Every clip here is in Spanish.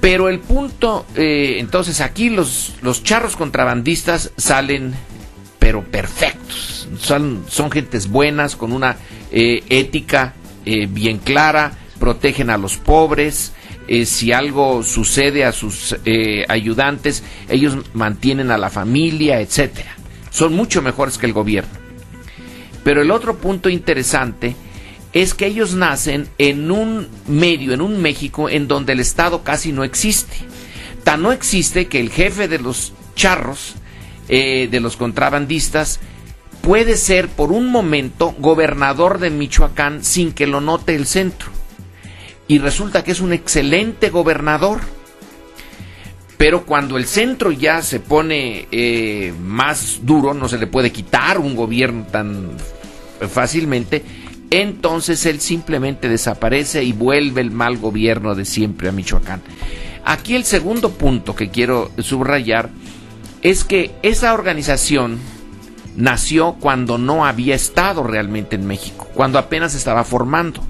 Pero el punto, entonces aquí los charros contrabandistas salen, pero perfectos. Son gentes buenas, con una ética bien clara, protegen a los pobres. Si algo sucede a sus ayudantes, ellos mantienen a la familia, etcétera. Son mucho mejores que el gobierno. Pero el otro punto interesante es que ellos nacen en un medio, en un México en donde el Estado casi no existe. Tan no existe que el jefe de los charros, de los contrabandistas, puede ser por un momento gobernador de Michoacán sin que lo note el centro. Y resulta que es un excelente gobernador. Pero cuando el centro ya se pone más duro, no se le puede quitar un gobierno tan fácilmente, entonces él simplemente desaparece y vuelve el mal gobierno de siempre a Michoacán. Aquí el segundo punto que quiero subrayar es que esa organización nació cuando no había Estado realmente en México, cuando apenas estaba formando.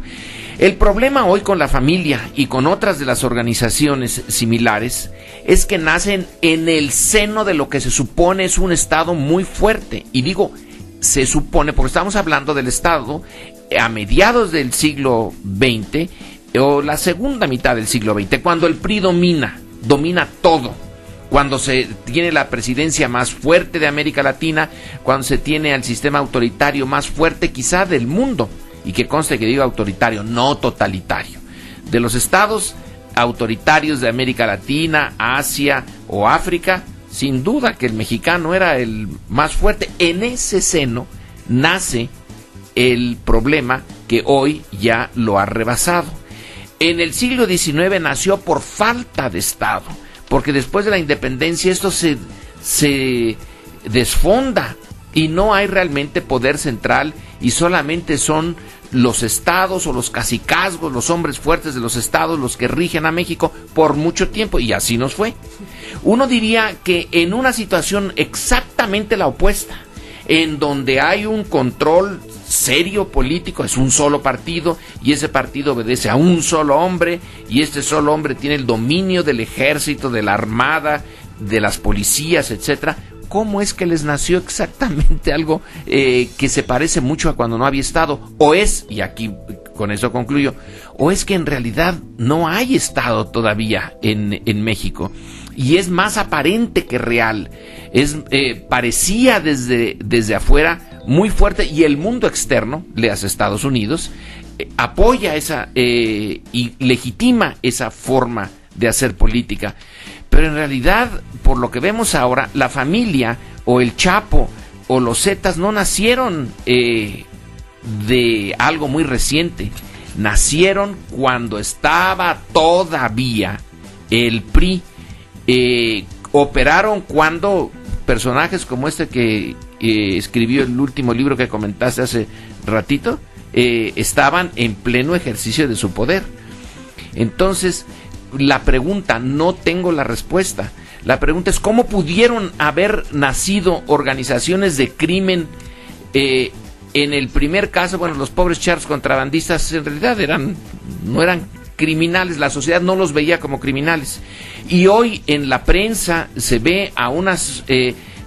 El problema hoy con la familia y con otras de las organizaciones similares es que nacen en el seno de lo que se supone es un Estado muy fuerte. Y digo, se supone, porque estamos hablando del Estado a mediados del siglo XX o la segunda mitad del siglo XX, cuando el PRI domina todo, cuando se tiene la presidencia más fuerte de América Latina, cuando se tiene al sistema autoritario más fuerte quizá del mundo. Y que conste que digo autoritario, no totalitario. De los estados autoritarios de América Latina, Asia o África, sin duda que el mexicano era el más fuerte. En ese seno nace el problema que hoy ya lo ha rebasado. En el siglo XIX nació por falta de Estado, porque después de la independencia esto se desfonda y no hay realmente poder central y solamente son los estados o los cacicazgos, los hombres fuertes de los estados los que rigen a México por mucho tiempo, y así nos fue. Uno diría que en una situación exactamente la opuesta, en donde hay un control serio político, es un solo partido y ese partido obedece a un solo hombre y este solo hombre tiene el dominio del ejército, de la armada, de las policías, etcétera. ¿Cómo es que les nació exactamente algo que se parece mucho a cuando no había Estado? O es, y aquí con eso concluyo, o es que en realidad no hay Estado todavía en México y es más aparente que real. Parecía desde afuera muy fuerte y el mundo externo, leas Estados Unidos, apoya y legitima esa forma de hacer política. Pero en realidad, por lo que vemos ahora, la familia o el Chapo o los Zetas no nacieron de algo muy reciente. Nacieron cuando estaba todavía el PRI. Operaron cuando personajes como este que escribió el último libro que comentaste hace ratito, estaban en pleno ejercicio de su poder. Entonces, la pregunta, no tengo la respuesta. La pregunta es cómo pudieron haber nacido organizaciones de crimen. En el primer caso, bueno, los pobres charros contrabandistas en realidad no eran criminales, la sociedad no los veía como criminales. Y hoy en la prensa se ve a unas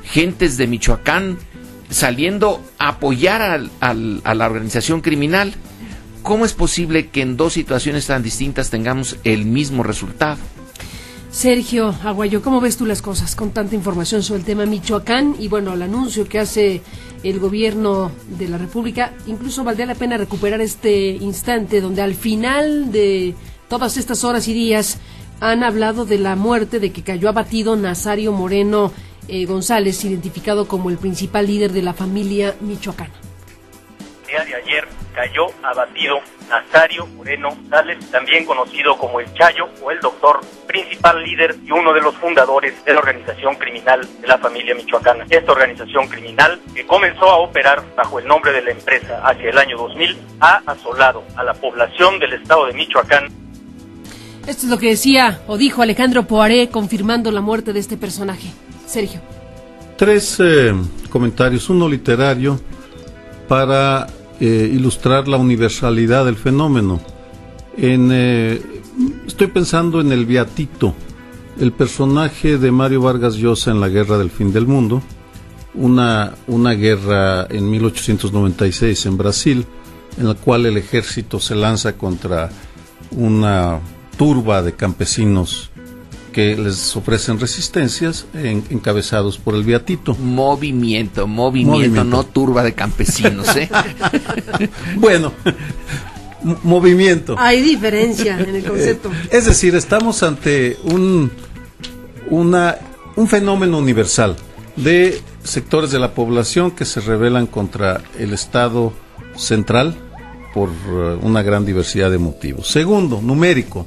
gentes de Michoacán saliendo a apoyar a la organización criminal. ¿Cómo es posible que en dos situaciones tan distintas tengamos el mismo resultado? Sergio Aguayo, ¿cómo ves tú las cosas con tanta información sobre el tema Michoacán? Y bueno, el anuncio que hace el gobierno de la República, incluso valdría la pena recuperar este instante donde al final de todas estas horas y días han hablado de la muerte, de que cayó abatido Nazario Moreno González, identificado como el principal líder de la familia michoacana. El día de ayer cayó abatido Nazario Moreno González, también conocido como el Chayo o el Doctor, principal líder y uno de los fundadores de la organización criminal de la familia michoacana. Esta organización criminal, que comenzó a operar bajo el nombre de la empresa hacia el año 2000, ha asolado a la población del estado de Michoacán. Esto es lo que decía o dijo Alejandro Poiré, confirmando la muerte de este personaje. Sergio. 3 comentarios, uno literario para ilustrar la universalidad del fenómeno. En Estoy pensando en el Beatito, el personaje de Mario Vargas Llosa en la Guerra del Fin del Mundo, una guerra en 1896 en Brasil, en la cual el ejército se lanza contra una turba de campesinos que les ofrecen resistencias, encabezados por el Beatito. Movimiento, no turba de campesinos, ¿eh? Bueno, movimiento. Hay diferencia en el concepto. Es decir, estamos ante un fenómeno universal de sectores de la población que se rebelan contra el Estado central por una gran diversidad de motivos. Segundo, numérico.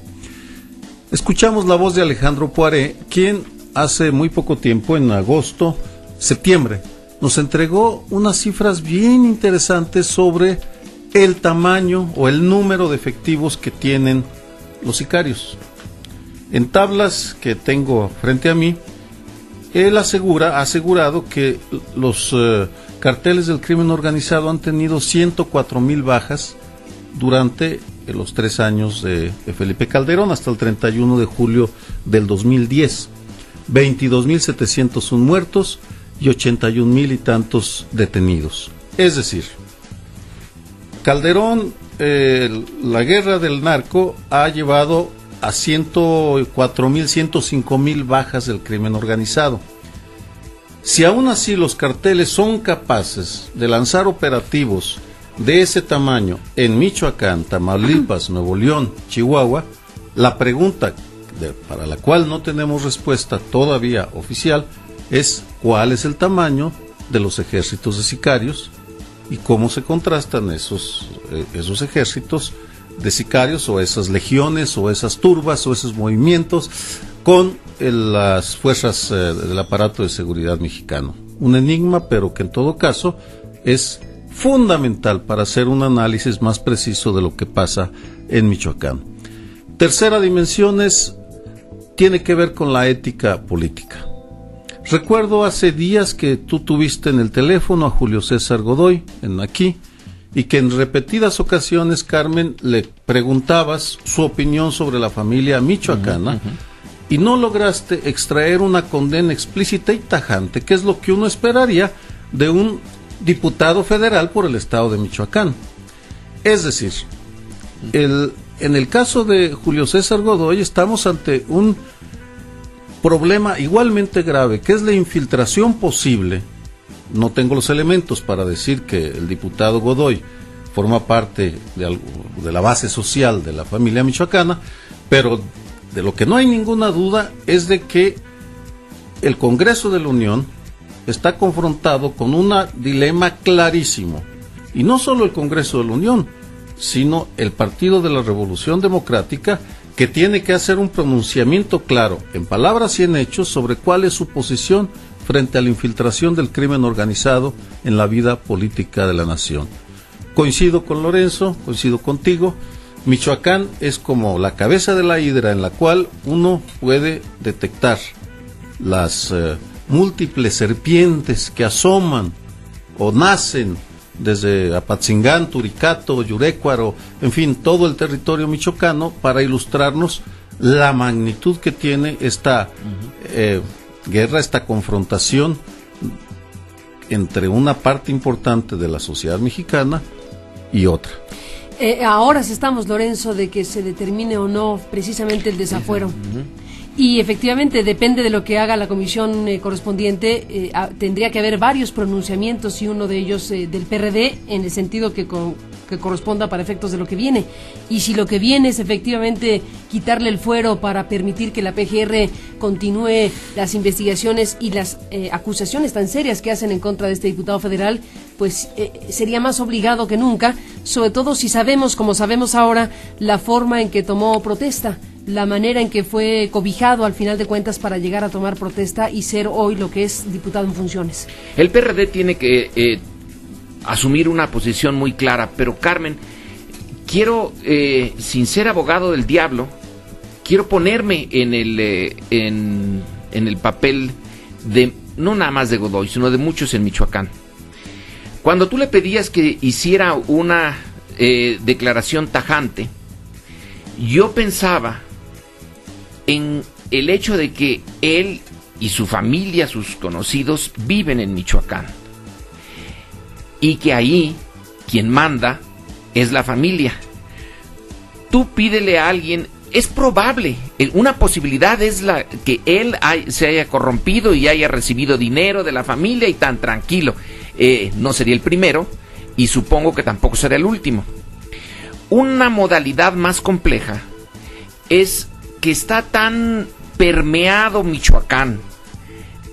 Escuchamos la voz de Alejandro Poiré, quien hace muy poco tiempo, en septiembre, nos entregó unas cifras bien interesantes sobre el tamaño o el número de efectivos que tienen los sicarios. En tablas que tengo frente a mí, él ha asegurado que los carteles del crimen organizado han tenido 104,000 bajas durante los 3 años de Felipe Calderón, hasta el 31 de julio del 2010. 22,701 muertos y 81,000 y tantos detenidos. Es decir, Calderón, la guerra del narco ha llevado a 104,000, 105,000 bajas del crimen organizado. Si aún así los carteles son capaces de lanzar operativos de ese tamaño en Michoacán, Tamaulipas, Nuevo León, Chihuahua, la pregunta para la cual no tenemos respuesta todavía oficial es ¿cuál es el tamaño de los ejércitos de sicarios y cómo se contrastan esos ejércitos de sicarios o esas legiones o esas turbas o esos movimientos con las fuerzas del aparato de seguridad mexicano? Un enigma, pero que en todo caso es fundamental para hacer un análisis más preciso de lo que pasa en Michoacán. Tercera dimensión tiene que ver con la ética política. Recuerdo hace días que tú tuviste en el teléfono a Julio César Godoy, aquí, y que en repetidas ocasiones, Carmen, le preguntabas su opinión sobre la familia michoacana, y no lograste extraer una condena explícita y tajante, que es lo que uno esperaría de un diputado federal por el estado de Michoacán. Es decir, en el caso de Julio César Godoy estamos ante un problema igualmente grave, que es la infiltración posible. No tengo los elementos para decir que el diputado Godoy forma parte de la base social de la familia michoacana, pero de lo que no hay ninguna duda es de que el Congreso de la Unión está confrontado con un dilema clarísimo, y no solo el Congreso de la Unión, sino el Partido de la Revolución Democrática, que tiene que hacer un pronunciamiento claro, en palabras y en hechos, sobre cuál es su posición frente a la infiltración del crimen organizado en la vida política de la nación. Coincido con Lorenzo, coincido contigo. Michoacán es como la cabeza de la hidra, en la cual uno puede detectar las múltiples serpientes que asoman o nacen desde Apatzingán, Turicato, Yurécuaro, en fin, todo el territorio michoacano, para ilustrarnos la magnitud que tiene esta guerra, esta confrontación entre una parte importante de la sociedad mexicana y otra. Ahora estamos, Lorenzo, de que se determine o no precisamente el desafuero. Y efectivamente depende de lo que haga la comisión correspondiente. Tendría que haber varios pronunciamientos, y uno de ellos del PRD, en el sentido que corresponda para efectos de lo que viene. Y si lo que viene es efectivamente quitarle el fuero para permitir que la PGR continúe las investigaciones y las acusaciones tan serias que hacen en contra de este diputado federal, pues sería más obligado que nunca, sobre todo si sabemos, como sabemos ahora, la forma en que tomó protesta, la manera en que fue cobijado al final de cuentas para llegar a tomar protesta y ser hoy lo que es diputado en funciones. El PRD tiene que asumir una posición muy clara, pero Carmen, quiero, sin ser abogado del diablo, quiero ponerme en el papel de, no nada más de Godoy, sino de muchos en Michoacán. Cuando tú le pedías que hiciera una declaración tajante, yo pensaba en el hecho de que él y su familia, sus conocidos, viven en Michoacán. Y que ahí quien manda es la familia. Tú pídele a alguien, es probable, una posibilidad es que él se haya corrompido y haya recibido dinero de la familia y tan tranquilo. No sería el primero y supongo que tampoco será el último. Una modalidad más compleja es que está tan permeado Michoacán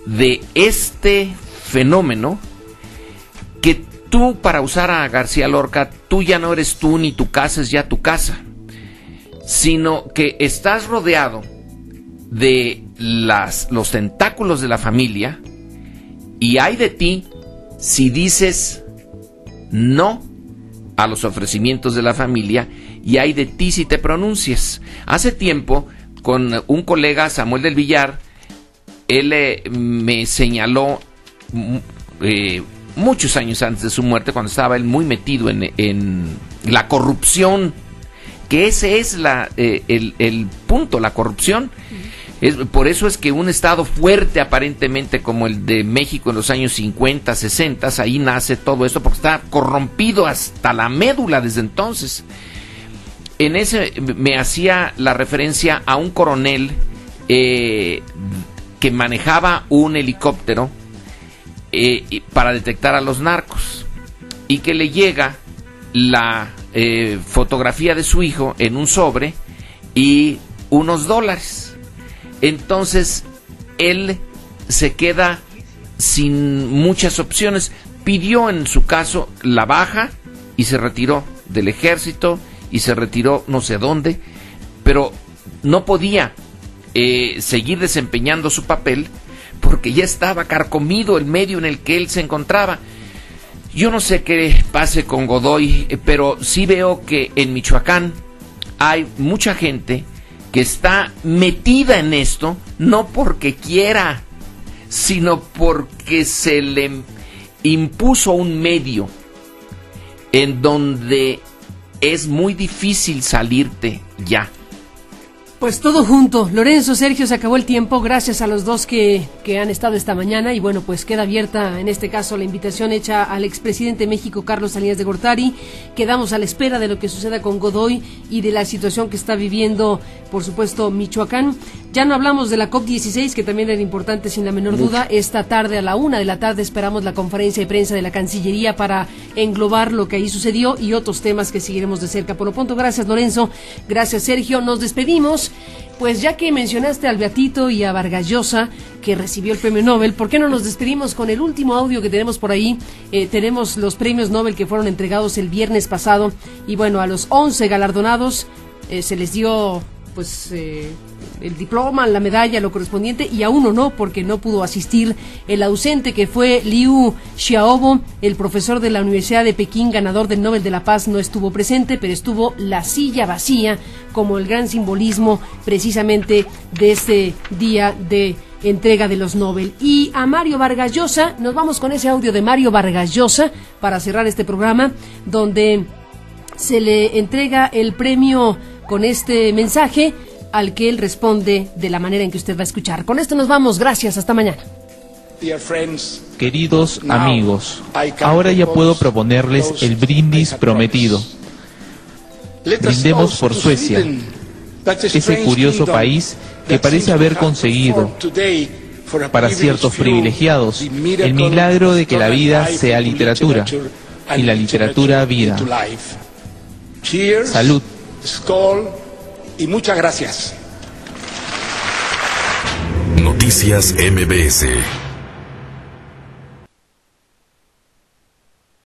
de este fenómeno que tú, para usar a García Lorca, tú ya no eres tú ni tu casa es ya tu casa, sino que estás rodeado de los tentáculos de la familia y hay de ti si dices no a los ofrecimientos de la familia y hay de ti si te pronuncias. Hace tiempo, con un colega, Samuel del Villar, él me señaló muchos años antes de su muerte, cuando estaba él muy metido en la corrupción, que ese es el punto, la corrupción. Por eso es que un estado fuerte aparentemente como el de México en los años 50, 60, ahí nace todo esto, porque está corrompido hasta la médula desde entonces. En ese me hacía la referencia a un coronel que manejaba un helicóptero para detectar a los narcos y que le llega la fotografía de su hijo en un sobre y unos dólares. Entonces él se queda sin muchas opciones. Pidió en su caso la baja y se retiró del ejército y se retiró no sé dónde, pero no podía seguir desempeñando su papel porque ya estaba carcomido el medio en el que él se encontraba. Yo no sé qué pase con Godoy, pero sí veo que en Michoacán hay mucha gente que está metida en esto, no porque quiera, sino porque se le impuso un medio en donde es muy difícil salirte ya. Pues todo junto. Lorenzo, Sergio, se acabó el tiempo. Gracias a los dos que han estado esta mañana. Y bueno, pues queda abierta en este caso la invitación hecha al expresidente de México, Carlos Salinas de Gortari. Quedamos a la espera de lo que suceda con Godoy y de la situación que está viviendo, por supuesto, Michoacán. Ya no hablamos de la COP16, que también era importante sin la menor duda. Esta tarde a la 1:00 p.m. esperamos la conferencia de prensa de la Cancillería para englobar lo que ahí sucedió y otros temas que seguiremos de cerca. Por lo pronto, gracias Lorenzo, gracias Sergio. Nos despedimos. Pues ya que mencionaste al Beatito y a Vargas Llosa, que recibió el premio Nobel, ¿por qué no nos despedimos con el último audio que tenemos por ahí? Tenemos los premios Nobel que fueron entregados el viernes pasado y bueno, a los 11 galardonados se les dio pues el diploma, la medalla, lo correspondiente, y a uno no, porque no pudo asistir. El ausente, que fue Liu Xiaobo, el profesor de la Universidad de Pekín, ganador del Nobel de la Paz, no estuvo presente, pero estuvo la silla vacía como el gran simbolismo precisamente de este día de entrega de los Nobel. Y a Mario Vargas Llosa, nos vamos con ese audio de Mario Vargas Llosa para cerrar este programa, donde se le entrega el premio con este mensaje al que él responde de la manera en que usted va a escuchar. Con esto nos vamos, gracias, hasta mañana. Queridos amigos, ahora ya puedo proponerles el brindis prometido. Brindemos por Suecia, ese curioso país que parece haber conseguido, para ciertos privilegiados, el milagro de que la vida sea literatura y la literatura vida. Salud. Skol y muchas gracias. Noticias MBS.